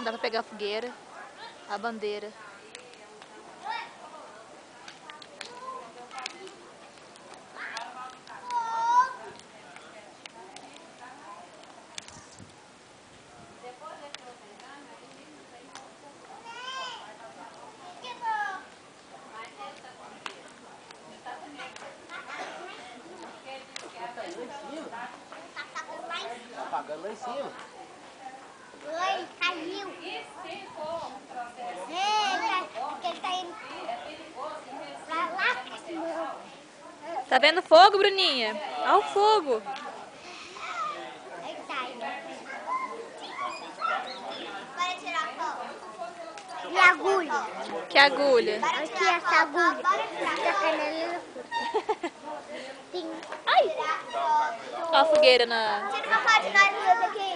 Não dá pra pegar a fogueira, a bandeira. Tá apagando lá em cima. Oi, caiu. Ele tá indo pra lá. Tá vendo fogo, Bruninha? Olha o fogo. Aí tá indo. Bora tirar foto. E a agulha? Que agulha? Aqui essa agulha. Da canela. Ai! Olha a fogueira na... Tira uma foto de nós duas aqui.